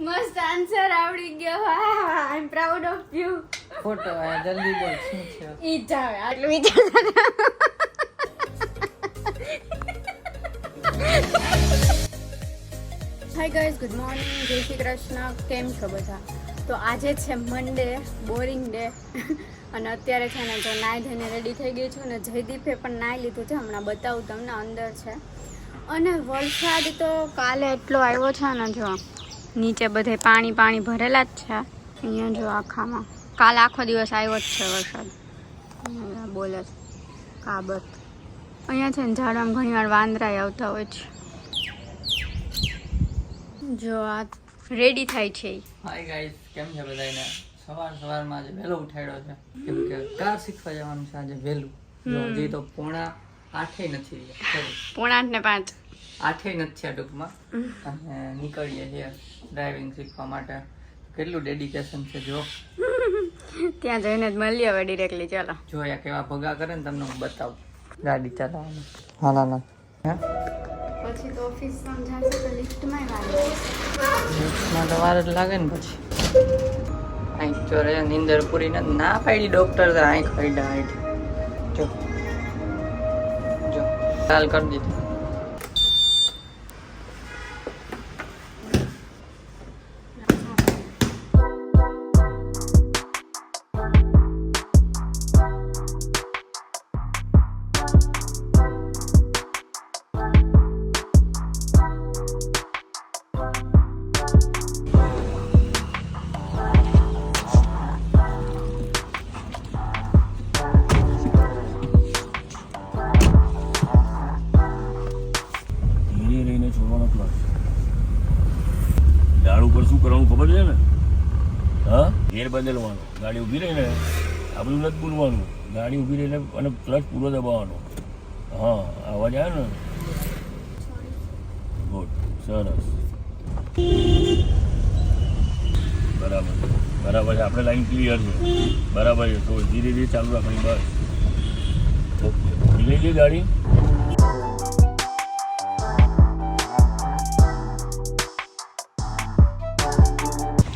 મસ્ત આન્સર આવડી ગયો. I am proud of you. Photo આ જલ્દી બોલ શું છે? ઈ જાવ આટલું વિચારતા. હાય ગાઈઝ, ગુડ મોર્નિંગ, જય શ્રી કૃષ્ણ. કેમ છો બધા? તો આજે છે મંડે, બોરિંગ ડે. અને અત્યારે છે ને જો નાઈ ધોઈને રેડી થઈ ગઈ છું ને જયદીપે પણ નાઈ લીધું છે. હમણાં બતાવું તમને, અંદર છે. અને વરસાદ તો કાલે એટલો આવ્યો છે ને, જો નીચે બધે પાણી ભરેલા જ છે. અહીંયા જો આખામાં કાલ આખો દિવસ આવ્યો જ છે વરસાદ. બોલે છે કાબત. અહીંયા છે ને ઝાડમાં ઘણી વાર વાંદરાય આવતા હોય છે. જો આ રેડી થાય છે. હાય ગાઈસ, કેમ છે બધાને? સવારમાં આજે વહેલો ઉઠાડ્યો છે કેમ કે કાર શીખવા જવાનું છે આજે વહેલું. જો હજી તો 7:30 નથી. 4:45 8 નથી થયા ટૂંકમાં. અને નીકળીએ છીએ ડ્રાઇવિંગ શીખવા માટે. કેટલું ડેડિકેશન છે જો. ત્યાં જઈને જ મળીએ હવે ડિરેક્ટલી. ચાલો જોયા કેવા ભગા કરે ને તમને હું બતાવું ગાડી ચલાવવાનું. હાલા હે પછી તો ઓફિસમાં જશે તો લિફ્ટમાં લિફ્ટમાં તો વાર જ લાગે ને પછી. આંખ ચોરે નીંદર પૂરી ના પાડી ડોક્ટર તો આંખ પાડ્યા આંખ. જો ચાલ કરી દીધું. દાળ ઉપર શું કરવાનું ખબર છે ને? હા, ગેર બદલવાનો. ગાડી ઊભી રહીને આ બધું નથી બોલવાનું. ગાડી ઊભી રહીને અને ક્લચ પૂરો દબાવવાનો. હા, અવાજ આવે ને? ગુડ, સરસ, બરાબર છે. આપણે લાઈન ક્લિયર છે. બરાબર છે. તો ધીરે ધીરે ચાલુ રાખવાની. બસ ઓકે. લઈ જઈએ ગાડી.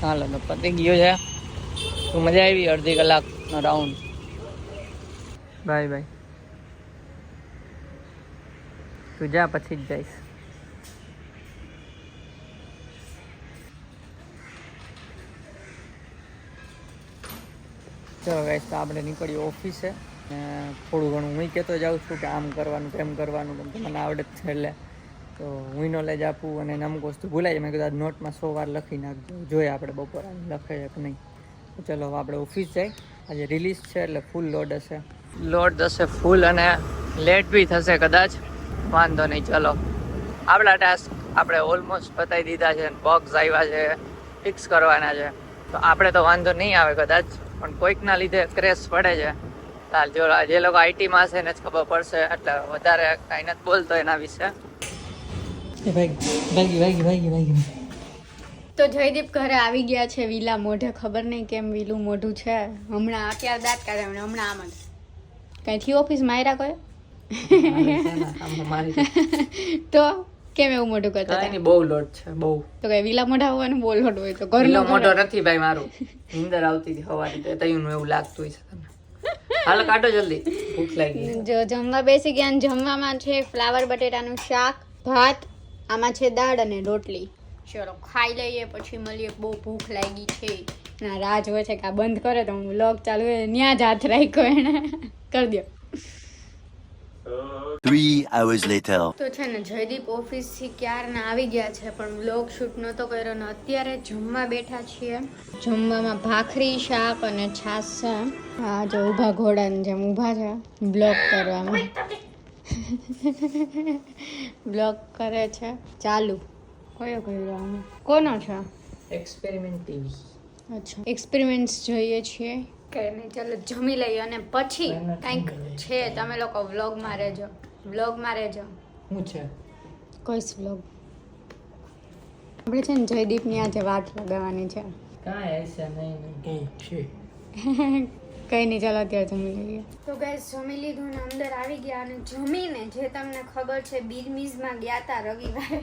હાલો તો પતી ગયો છે. તો મજા આવી અડધી કલાકનો રાઉન્ડ. બાય. તું જા પછી જ જઈશ. ચલો ગાઈસ, તો આપણે નીકળીએ ઓફિસે. થોડું ઘણું હું કહેતો જાઉં છું કે આમ કરવાનું તેમ કરવાનું, કેમ કે મને આવડે જ છે. એટલે તો હું નોલેજ આપું અને અમુક વસ્તુ ભૂલાય જાય. મેં કીધું નોટમાં 100 વાર લખી નાખજો. જોઈએ આપણે બપોરે લખે છે કે નહીં. તો ચલો આપણે ઓફિસ જાય. આજે રિલીઝ છે એટલે ફૂલ લોડ હશે. લોડ થશે ફૂલ અને લેટ બી થશે કદાચ. વાંધો નહીં. ચલો આપણા ટાસ્ક આપણે ઓલમોસ્ટ પતાવી દીધા છે. બોક્સ આવ્યા છે, ફિક્સ કરવાના છે. તો આપણે તો વાંધો નહીં આવે કદાચ, પણ કોઈકના લીધે ક્રેશ પડે છે. ચાલ, જો જે લોકો આઈટીમાં હશે ને જ ખબર પડશે. એટલે વધારે કાંઈ નથી બોલતો એના વિશે. તો જયદીપ ઘરે આવી ગયા છે વિલા મોઢે. ખબર નહીં કેમ વિલું મોઢું છે. હમણાં અત્યારે દાંત કાઢે. હમણાં આમ જ કઈ થી ઓફિસ માયરા કયો તો કેમ એવું મોઢું કરતા હતા? બહુ લોટ છે બહુ. તો કઈ વિલા મોઢા હોવાનું બહુ લોટ હોય તો ઘરનો મોઢો નથી ભાઈ મારું. નીંદર આવતી હતી સવારે તો તઈનું એવું લાગતું હોય છે તને. હાલ કાઢો જલ્દી, ભૂખ લાગી. જો જમવા બેસી ગયા. જમવામાં છે ફ્લાવર બટેટાનું શાક, ભાત, આમાં છે દાળ અને રોટલી. ચલો ખાઈ લઈએ પછી મળીએ. બહુ ભૂખ લાગી છે. ના રાહ જોવે છે કે આ બંધ કરે તો હું વ્લોગ ચાલુ હોય ત્યાં જ હાથ રાખ્યો એને. કરી દો. 3 hours later. તો છે ને જયદીપ ઓફિસથી ક્યારના આવી ગયા છે, પણ વ્લોગ શૂટ નહોતો કર્યો ને અત્યારે જમવા બેઠા છીએ. જમવામાં ભાખરી, શાક અને છાશ છે. હા જો ઊભા ઘોડાની જેમ ઊભા છે બ્લોગ કરવામાં. બ્લોગ કરે છે ચાલુ. કયો કર્યો આમાં? કોનો છે? Experiment TV. અચ્છા, એક્સપેરિમેન્ટ્સ જોઈએ છીએ. કઈ નહીં, ચાલો જમી લઈએ અને પછી કંઈક છે. તમે લોકો વ્લોગમાં રહેજો. શું છે? કઈશ વ્લોગ. આપણે છે ને જયદીપની આજે વાત લગાવવાની છે. કાંઈ હશે નહીં કંઈ છે. કઈ નહીં, ચાલો અત્યારે જમી લઈએ. તો ગાઈસ જમી લીધું ને અંદર આવી ગયા. અને જમીને જે તમને ખબર છે બિરમીઝમાં ગયા હતા રવિવારે,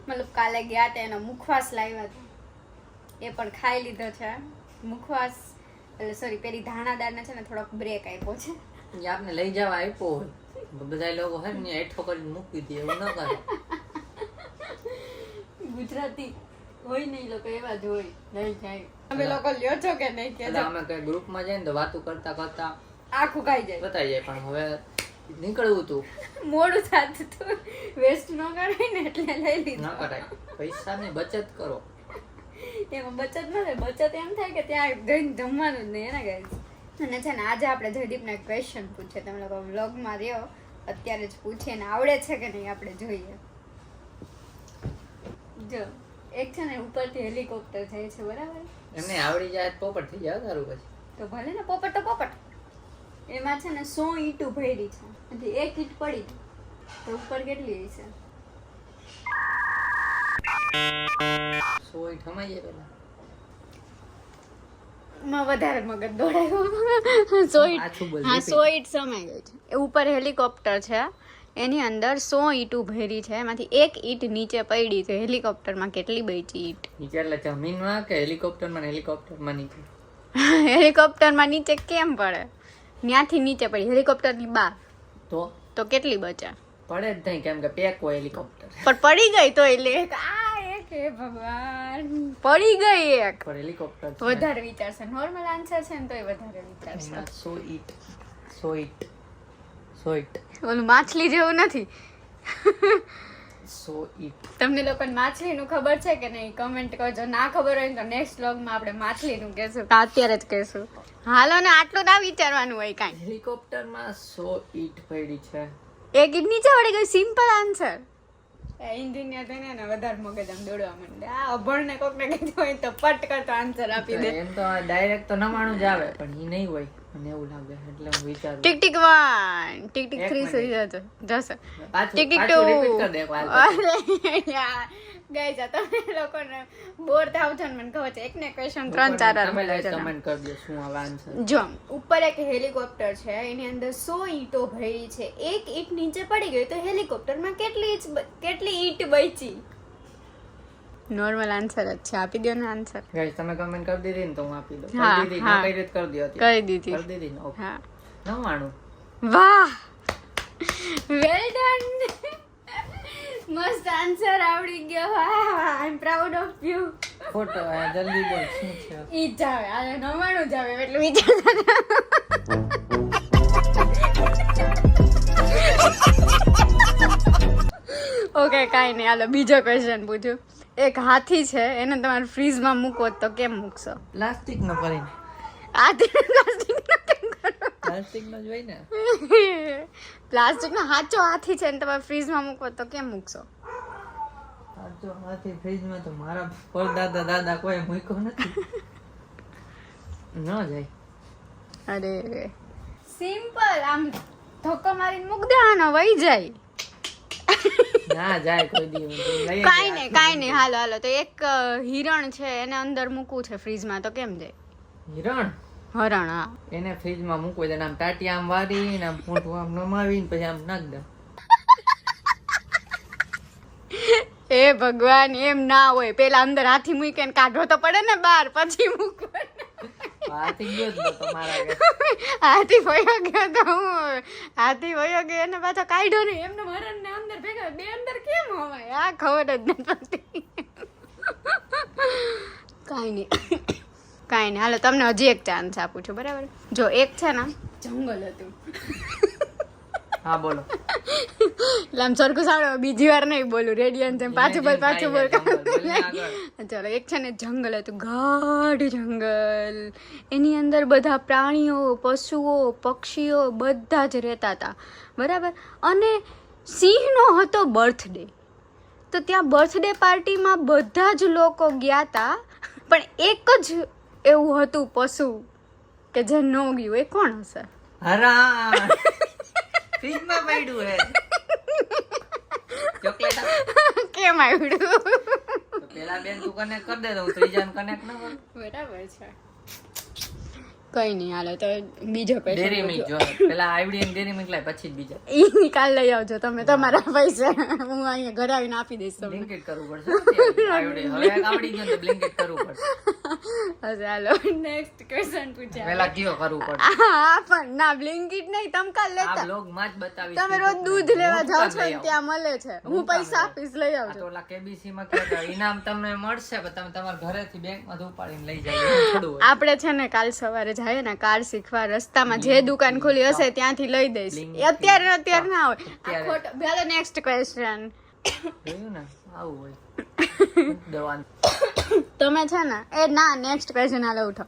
મતલબ કાલે ગયા હતા, એનો મુખવાસ લાવ્યા હતા. એ પણ ખાઈ લીધો છે. મુખવાસ એટલે સોરી પેલી ધાણાદારને છે ને થોડોક બ્રેક આપ્યો છે. એ આપને લઈ જવા આપ્યો હોય બધા લોકો હે ને હેઠો કરીને મૂકી દે એવું ન કરે. ગુજરાતી હોય ને એ લોકો એવા જ હોય. લઈ જાય તમે લોકો લ્યો છો કે નહીં કે અમે કઈ ગ્રુપમાં જઈને તો વાતો કરતા કરતા આખું ખાઈ જાય બતાઈ જાય પણ હવે નીકળવું તું મોડું થતું હતું વેસ્ટ ન કરાય ને એટલે લઈ લીધું. ન કરાય પૈસાની બચત કરો. એમાં બચત ન થાય. બચત એમ થાય કે ત્યાં જઈને જમવાનું જ નહીં એના ગાઈસ. અને છે ને આજે આપણે જયદીપને એક ક્વેશ્ચન પૂછે તમે લોકો વ્લોગમાં રહ્યો અત્યારે જ પૂછીએ ને આવડે છે કે નહીં આપણે જોઈએ. જો એક છે ને ઉપરથી હેલિકોપ્ટર જાય છે બરાબર. એમને આવડી જાય તો પોપટ થઈ જાય તારું પછી. તો ભલે ને પોપટ તો પોપટ. એમાં છે ને 100 ઈંટો ભરી છે અને એક ઈંટ પડી તો ઉપર કેટલી હશે? 100 ઈંટ સમાઈ જાય પેલા. માં વધારે મગજ દોડાયો. 100 ઈંટ હા 100 ઈંટ સમાઈ ગઈ છે. એ ઉપર હેલિકોપ્ટર છે એની અંદર 100 ઈંટો ભરી છે એમાંથી એક ઈંટ નીચે પડી તો હેલિકોપ્ટરમાં કેટલી બચી ઈંટ? નીચે એટલે જમીનમાં કે હેલિકોપ્ટરમાં? હેલિકોપ્ટરમાં નીચે. હેલિકોપ્ટરમાં નીચે કેમ પડે? ત્યાંથી નીચે પડી હેલિકોપ્ટરની બહાર તો કેટલી બચે? પડે જ નહીં કેમ કે પેક હોય હેલિકોપ્ટર. પણ પડી ગઈ તો એટલે એક હે ભગવાન પડી ગઈ એક. પર હેલિકોપ્ટર વધારે વિચારશે. નોર્મલ આન્સર છે ને તોય વધારે વિચારશે. 100 ઈંટ ઓલું માછલી જેવું નથી. 100 ઈંટ. તમને લોકોને માછલીનું ખબર છે કે નહીં કમેન્ટ કરજો. ના ખબર હોય તો નેક્સ્ટ વ્લોગમાં આપણે માછલીનું કહેશું. અત્યારે જ કહેશું. હાલો ને આટલું ના વિચારવાનું હોય કાંઈ. હેલિકોપ્ટરમાં 100 ઈંટ પડી છે. એક ઈંટ નીચે પડી ગઈ. Simple answer. એન્જિનિયર થઈને ને વધારે મગજ આમ દોડવા માંડે. આ અભણને કોકને કીધું હોય તો પટ કરતો આન્સર આપી દે. એમ તો ડાયરેક્ટ તો નવાણું જ આવે પણ ઈ નહીં હોય મને એવું લાગે એટલે હું વિચારું. ટિક ટિક 1 ટિક ટિક 3 સુધી જશે. ટિક ટિક 2 રિપીટ કર દે પાછું. અરે યાર ગાઈસ આ તમે લોકોને બોર થાવ છો ને મને ખબર છે. એકને ક્વેશ્ચન 3-4 વાર મળ્યા છે. કમેન્ટ કરજો શું આવે આન્સર. જો ઉપર એક હેલિકોપ્ટર છે એની અંદર 100 ઈંટો ભરી છે. એક ઈંટ નીચે પડી ગઈ તો હેલિકોપ્ટરમાં કેટલી ઈંટ બચી? નોર્મલ આન્સર જ છે. આપી દો ને આન્સર. ગાઈસ તમે કમેન્ટ કરી દીધી ને તો હું આપી દઉં. હા, કરી દીધી હા. ના કરી દીધી કરી દો કરી દીધી. કરી દીધી ને ઓકે. હા 99. વાહ વેલ ડન. મસ્ત આન્સર આવડી ગયો. વાહ I am proud of you. Photo જલ્દી બોલ શું છે? ઈ જ આવે આ 99 જ આવે એટલે વિચારતા ઓકે કાંઈ નહીં. હાલો બીજો ક્વેશ્ચન પૂછું. એક હાથી છે એને તમારે ફ્રીઝમાં મૂકો તો કેમ મૂકશો? પ્લાસ્ટિક નો કરીને. હાથી પ્લાસ્ટિક પ્લાસ્ટિક નો જ હોય ને. પ્લાસ્ટિક નો સાચો હાથી છે ને તમારે ફ્રીઝમાં મૂકો તો કેમ મૂકશો? સાચો હાથી ફ્રીજમાં તો મારા પરદાદા દાદા કોઈ મૂક્યો નથી. ન જાય. અરે સિમ્પલ આમ ધક્કો મારીને મૂક દે આનો વહી જાય. ના જાય કોઈ દિવસ. કાંઈ નહીં. હાલો તો એક હિરણ છે એને અંદર મૂકવું છે ફ્રીઝમાં તો કેમ જાય? હિરણ હરણ હા એને ફ્રીજમાં મૂકવું છે આમ ટાટી આમ વારી ને આમ મોઢું આમ નમાવીને પછી આમ નાખ દે. એ ભગવાન એમ ના હોય. પેલા અંદર હાથી મૂકીને કાઢવો તો પડે ને બહાર પછી મૂકવા. હાથી ગયો જ નતો મારા ઘરે. હાથી વયો ગયો તો હું હાથી વયો ગયો એને પાછો કાઢ્યો નહીં. એમને હરણ ને અંદર ભેગા બે અંદર કેમ હોય આ ખબર જ નથી પડતી. કાંઈ નહીં. હાલો તમને હજી એક ચાન્સ આપું છું બરાબર. જો એક છે ને જંગલ હતું. હા બોલો. આમ સરખું સાંભળો બીજી વાર નહીં બોલું. રેડિયન છે પાછું બોલ. ચાલો એક છે ને જંગલ હતું ગાઢ જંગલ. એની અંદર બધા પ્રાણીઓ પશુઓ પક્ષીઓ બધા જ રહેતા હતા બરાબર. અને સિંહનો હતો બર્થડે તો ત્યાં બર્થડે પાર્ટીમાં બધા જ લોકો ગયા હતા પણ એક જ એવું હતું પશુ કે જે ન ગયું. એ કોણ હશે? હરણ. ફ્રીજમાં પડ્યું હે ચોકલેટ. કેમ આવડ્યું? તો પેલા બેન તું કનેક્ટ કરી દે તો હું ત્રીજાને કનેક્ટ ન કરું. બરાબર છે. કઈ નહીં હાલો તો બીજો ડેરી મિલ્ક જો પેલા આવડી ને ડેરી મિલ્ક લાય પછી જ બીજા. ઈ નિકાલ લઈ આવજો તમે તમારા પૈસા. હું અહીંયા ઘરે આવીને આપી દઈશ તમને. બ્લિંકિટ કરવું પડશે. આવડી હવે આવડી ગયું તો બ્લિંકિટ કરવું પડશે. ચાલો નેક્સ્ટ ક્વેશ્ચન પૂછ્યા પેલા કયો કરવું પડે હા પણ ના બ્લિંકિટ નહીં તમે કાલ આ લેતા બ્લોગ માં જ બતાવીશ તમે રોજ દૂધ લેવા જાઓ છો ને ત્યાં મળે છે હું પૈસા આપીશ લઈ આ આવજો તો ઓલા કેબીસી માં કહેતા ઇનામ તમને મળશે પણ તમે તમારા ઘરેથી બેંક માં ઉપાડીને લઈ જાય એવું થોડું હોય આપણે છે ને કાલ સવારે જાય ને કાર શીખવા રસ્તામાં જે દુકાન ખુલી હશે ત્યાંથી લઈ દઈશ એ અત્યારે ના હોય આ ખોટો ભલે નેક્સ્ટ ક્વેશ્ચન જોયું ને આવું હોય દવાનું તમે છે ને એ ના નેક્સ્ટ ક્વેશ્ચન હાલે ઉઠો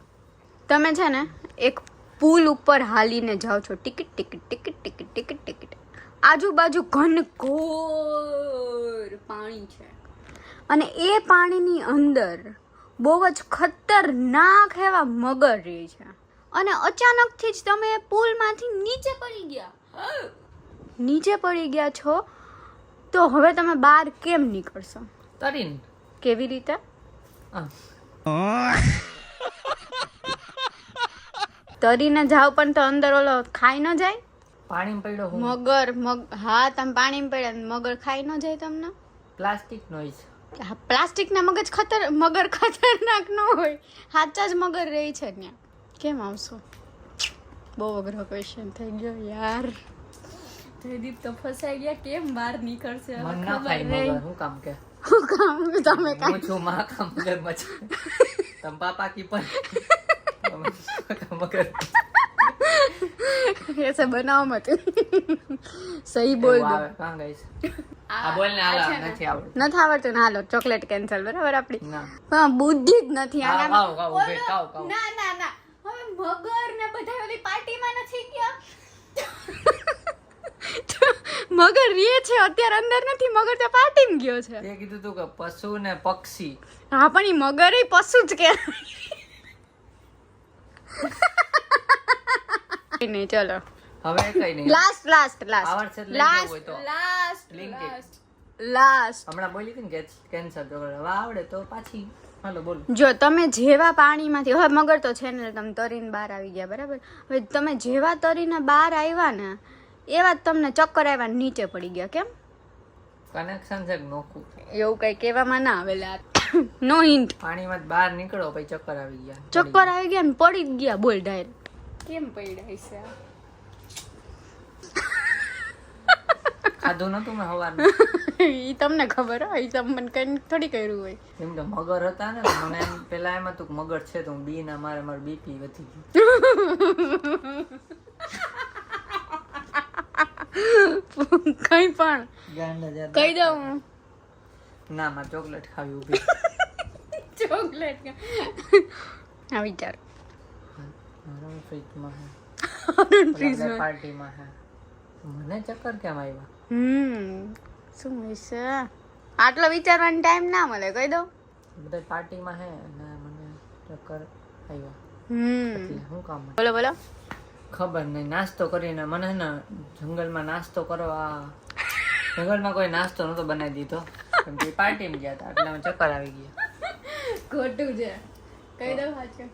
તમે છે ને એક પુલ ઉપર હાલીને જાઓ છો ticket ticket ticket ticket ticket ticket આજુબાજુ ઘનઘોર પાણી છે અને એ પાણીની અંદર બહુ જ ખતરનાક એવા મગર રહે છે અને અચાનકથી જ તમે એ પુલમાંથી નીચે પડી ગયા છો તો હવે તમે બહાર કેમ નીકળશો તરીને કેવી રીતે તરીને જાવ પણ તો અંદર ઓલો ખાઈ ન જાય પાણી પડ્યો હું હા તમે પાણીમાં પડ્યા મગર ખાઈ ન જાય તમને પ્લાસ્ટિક નોઈઝ હા પ્લાસ્ટિકના મગર ખતરનાક ન હોય સાચા જ મગર રહી છે ત્યાં કેમ આવશો બહુ અઘરો ક્વેશ્ચન થઈ ગયો યાર જયદીપ તો ફસાઈ ગયા કેમ બહાર નીકળશે મન ના ખાય મગર હું કામ કે તમે હું છું માં કામ મગર મચે તમ પાપા કી પણ મગર ऐसे बनाओ मत सही बोल दो આવે કાં ગઈસ આ બોલ ને હાલો નથી આવડતું નથી આવડતું ને હાલો ચોકલેટ કેન્સલ બરાબર આપણી ના હા બુદ્ધિ જ નથી કાવ આનામાં. કાવ ઉભે કાવ કાવ ના હવે મગર ને બધા ઓલી પાર્ટીમાં નથી ગયા મગર રીએ છે અત્યારે અંદર નથી મગર તો પાર્ટીમાં ગયો છે તે કીધું તું કે પશુ ને પક્ષી હા પણ ઈ મગર ય પશુ જ કે નહીં ચલો હવે કઈ નહીં લાસ્ટ આવડશે એટલે લઈ જવું હોય તો. લાસ્ટ હમણાં બોલી હતી ને કેન્સર તો હવે આવડે તો પાછી હાલો બોલો જો તમે જેવા પાણીમાંથી હવે મગર તો છે ને તમે તરીને બહાર આવી ગયા બરાબર હવે તમે જેવા તરીને બહાર આવ્યા ને એવા જ તમને ચક્કર આવ્યા ને નીચે પડી ગયા કેમ કનેક્શન છે કે નોખું એવું કઈ કહેવામાં ના આવે નો હિન્ટ પાણીમાં જ બહાર નીકળો પછી ચક્કર આવી ગયા ચક્કર આવી ગયા ને પડી જ ગયા બોલ ડાયરેક્ટ કેમ પડ્યા છે ખાધું નતું મેં હવાનું ઈ તમને ખબર હોય ઈ તમને કઈ થોડી કર્યું હોય એમ તો મગર હતા ને મને એમ પેલા એમ હતું કે મગર છે તો હું બી ના મારે બીપી વધી ગયું કઈ પણ ગાંડા કહી દઉં ના મારે ચોકલેટ ખાવી ઊભી ચોકલેટ હા વિચાર ફ્રીજમાં હે ફ્રીઝમાં પાર્ટીમાં હે મને ચક્કર કેમ આવ્યા શું હશે આટલો વિચારવાનો ટાઈમ ના મળે કહી દઉં બધા પાર્ટીમાં હે ને મને ચક્કર આવ્યા એટલે શું કામ બોલો ખબર નહીં નાસ્તો કરીને મને હે ને જંગલમાં નાસ્તો કરવા જંગલમાં કોઈ નાસ્તો નતો બનાવી દીધો કેમ કે પાર્ટીમાં ગયા હતા એટલે મને ચક્કર આવી ગયા ખોટું છે કહી દઉં સાચું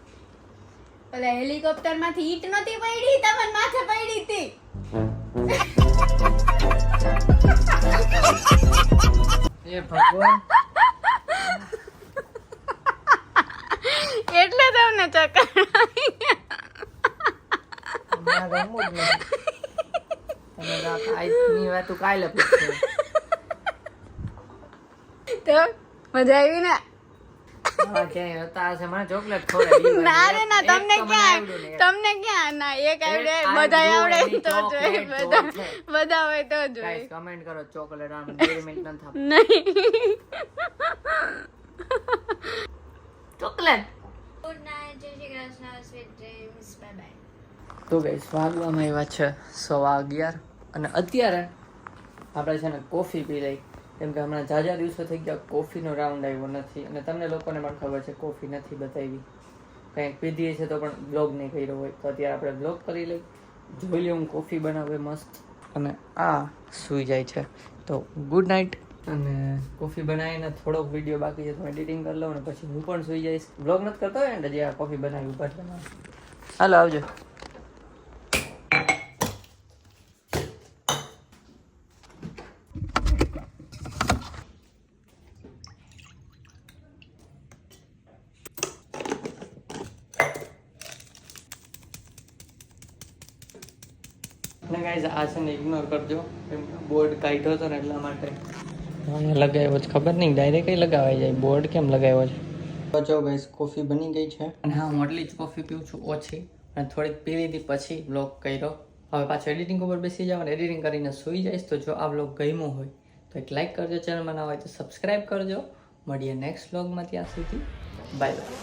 ઓલા હેલિકોપ્ટર માંથી ઈટ નતી પડી તમને માથે પડી હતી એ ભગવાન એટલે તમને ચક્કર આવી મારે રમવું જ નથી તમે આઈસની વાતું કાલે પૂછશો તો મજા આવી ને આવા ક્યાંય હતા હશે મને ચોકલેટ ખવડાવી ના રે ના તમને ક્યાં ના એક આવડે બધા આવડે તો જોઈએ બધા હોય તો જોઈએ ગાઈસ કમેન્ટ કરો ચોકલેટ આમ 2 મિનિટ ન થાપ નહીં ચોકલેટ ગુડ નાઈટ જય Shri Krishna sweet dreams bye bye તો ગાઈસ વાગવામાં આવ્યા છે 11:15 અને અત્યારે આપણે છે ને કોફી પી લઈ કેમ કે હમણાં ઝાઝા દિવસો થઈ ગયા કોફીનો રાઉન્ડ આવ્યો નથી અને તમને લોકોને પણ ખબર છે કોફી નથી બતાવી કંઈક પીધીએ છે તો પણ બ્લોગ નહીં કર્યો હોય તો અત્યારે આપણે બ્લોગ કરી લઈ જોઈ લઈએ હું કોફી બનાવે મસ્ત અને આ સૂઈ જાય છે તો ગુડ નાઇટ અને કોફી બનાવીને થોડોક વિડીયો બાકી છે તો એડિટિંગ કરી લઉં ને પછી હું પણ સૂઈ જઈશ બ્લોગ નથી કરતો હોય ને જે આ કોફી બનાવી ઉપર હાલો આવજો તમે ગાઈઝ આ છે ને ઇગ્નોર કરજો, કેમ કે બોર્ડ કાઢ્યો હતો ને એટલા માટે મને લગાવ્યો છે. ખબર નહીં ડાયરેક્ટ લગાવાઈ જાય, બોર્ડ કેમ લગાવ્યો છે. તો જો ગાઈઝ કોફી બની ગઈ છે અને હા હું એટલી જ કોફી પીઉં છું, ઓછી, અને થોડીક પી લીધી પછી બ્લોગ કર્યો. હવે પાછું એડિટિંગ ઉપર બેસી જાવ અને એડિટિંગ કરીને સૂઈ જઈશ. તો જો આ બ્લોગ ગમ્યો હોય તો એક લાઇક કરજો, ચેનલમાં ના હોય તો સબસ્ક્રાઈબ કરજો. મળીએ નેક્સ્ટ બ્લોગમાં, ત્યાં સુધી બાય બાય.